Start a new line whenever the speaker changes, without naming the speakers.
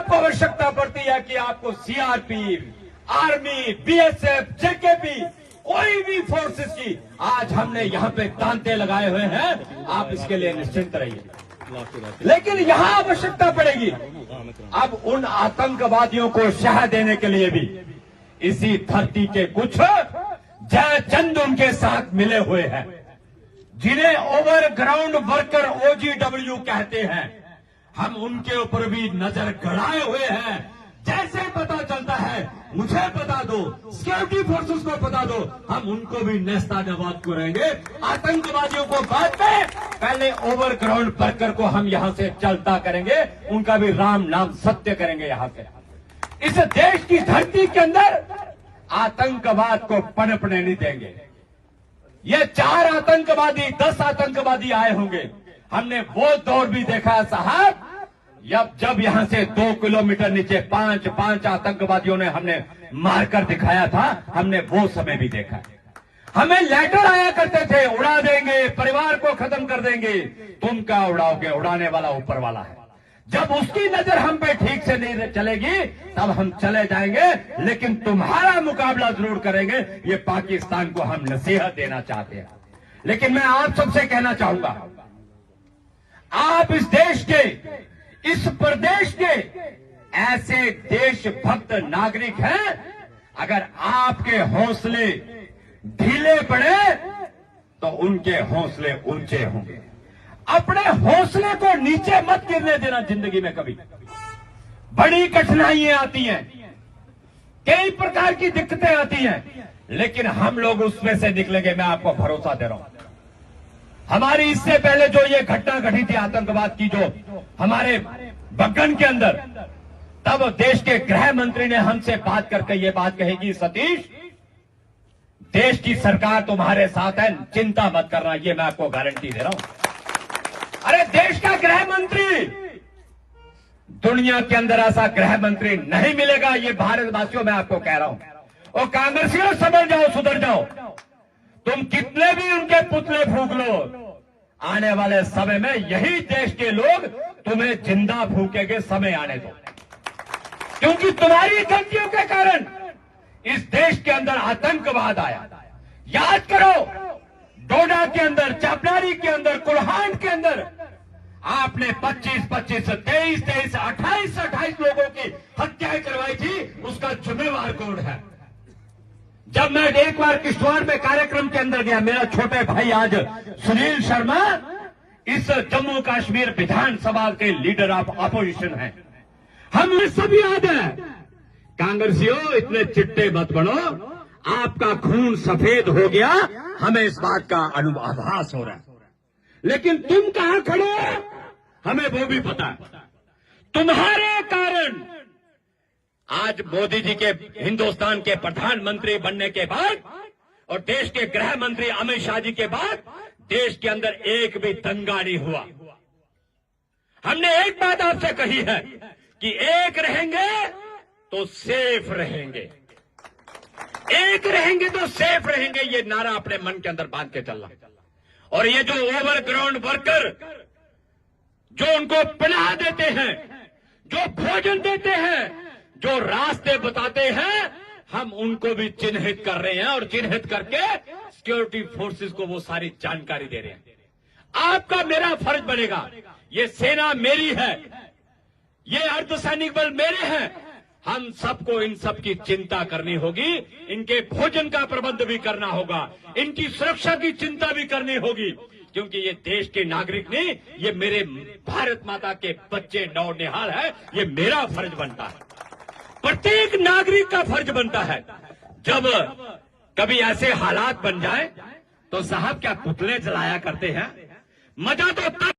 आपको आवश्यकता पड़ती है कि आपको सीआरपी, आर्मी, बीएसएफ, जेकेपी, कोई भी फोर्सेस की आज हमने यहाँ पे तांते लगाए हुए हैं, आप इसके लिए निश्चिंत रहिए। लेकिन यहाँ आवश्यकता पड़ेगी अब उन आतंकवादियों को शह देने के लिए भी इसी धरती के कुछ जयचंद उनके साथ मिले हुए हैं, जिन्हें ओवरग्राउंड वर्कर OGW कहते हैं। हम उनके ऊपर भी नजर गड़ाए हुए हैं। जैसे पता चलता है मुझे बता दो, सिक्योरिटी फोर्सेस को बता दो, हम उनको भी नेस्तानाबूद करेंगे। आतंकवादियों को बाद में, पहले ओवरग्राउंड वर्कर को हम यहां से चलता करेंगे, उनका भी राम नाम सत्य करेंगे। यहां से इस देश की धरती के अंदर आतंकवाद को पनपने नहीं देंगे। ये 4 आतंकवादी 10 आतंकवादी आए होंगे, हमने वो दौर भी देखा है साहब, जब यहां से 2 किलोमीटर नीचे 5 आतंकवादियों ने हमने मारकर दिखाया था, हमने वो समय भी देखा है। हमें लेटर आया करते थे, उड़ा देंगे, परिवार को खत्म कर देंगे। तुम क्या उड़ाओगे, उड़ाने वाला ऊपर वाला है। जब उसकी नजर हम पे ठीक से नहीं चलेगी तब हम चले जाएंगे, लेकिन तुम्हारा मुकाबला जरूर करेंगे। ये पाकिस्तान को हम नसीहत देना चाहते हैं। लेकिन मैं आप सबसे कहना चाहूंगा, आप इस देश के, इस प्रदेश के ऐसे देशभक्त नागरिक हैं, अगर आपके हौसले ढीले पड़े तो उनके हौसले ऊंचे होंगे। अपने हौसले को नीचे मत गिरने देना। जिंदगी में कभी बड़ी कठिनाइयां आती हैं, कई प्रकार की दिक्कतें आती हैं, लेकिन हम लोग उसमें से निकलेंगे, मैं आपको भरोसा दे रहा हूं। हमारी इससे पहले जो ये घटना घटी थी आतंकवाद की, जो हमारे बग्गन के अंदर, तब देश के गृह मंत्री ने हमसे बात करके ये बात कही कि सतीश, देश की सरकार तुम्हारे साथ है, चिंता मत करना। ये मैं आपको गारंटी दे रहा हूं। अरे देश का गृह मंत्री, दुनिया के अंदर ऐसा गृह मंत्री नहीं मिलेगा। ये भारतवासियों, मैं आपको कह रहा हूं। और कांग्रेसियों, समझ जाओ, सुधर जाओ। तुम कितने भी उनके पुतले फूंक लो, आने वाले समय में यही देश के लोग तुम्हें जिंदा फूकेंगे। समय आने दो, क्योंकि तुम्हारी गलतियों के कारण इस देश के अंदर आतंकवाद आया। याद करो, डोडा के अंदर, चापलारी के अंदर, कुल्हान के अंदर आपने 25, 23, 28 लोगों की हत्याएं करवाई थी। उसका जिम्मेवार कौन है? जब मैं एक बार किश्तवाड़ में कार्यक्रम के अंदर गया, मेरा छोटे भाई आज सुनील शर्मा इस जम्मू कश्मीर विधानसभा के लीडर ऑफ अपोजिशन हैं, हमें सब याद है। कांग्रेसियों, इतने चिट्टे मत बनो, आपका खून सफेद हो गया, हमें इस बात का आभास हो रहा है। लेकिन तुम कहां खड़े हो, हमें वो भी पता है। तुम्हारे कारण आज मोदी जी के हिंदुस्तान के प्रधानमंत्री बनने के बाद और देश के गृह मंत्री अमित शाह जी के बाद देश के अंदर एक भी दंगा नहीं हुआ। हमने एक बात आपसे कही है कि एक रहेंगे तो सेफ रहेंगे, एक रहेंगे तो सेफ रहेंगे। ये नारा अपने मन के अंदर बांध के चलना। और ये जो ओवरग्राउंड वर्कर जो उनको पनाह देते हैं, जो भोजन देते हैं, जो रास्ते बताते हैं, हम उनको भी चिन्हित कर रहे हैं और चिन्हित करके सिक्योरिटी फोर्सेस को वो सारी जानकारी दे रहे हैं। आपका मेरा फर्ज बनेगा, ये सेना मेरी है, ये अर्धसैनिक बल मेरे हैं, हम सबको इन सब की चिंता करनी होगी। इनके भोजन का प्रबंध भी करना होगा, इनकी सुरक्षा की चिंता भी करनी होगी, क्योंकि ये देश के नागरिक नहीं, ये मेरे भारत माता के बच्चे नौनिहाल है। ये मेरा फर्ज बनता है, प्रत्येक नागरिक का फर्ज बनता है। जब कभी ऐसे हालात बन जाए तो साहब क्या पुतले जलाया करते हैं? मजा तो तब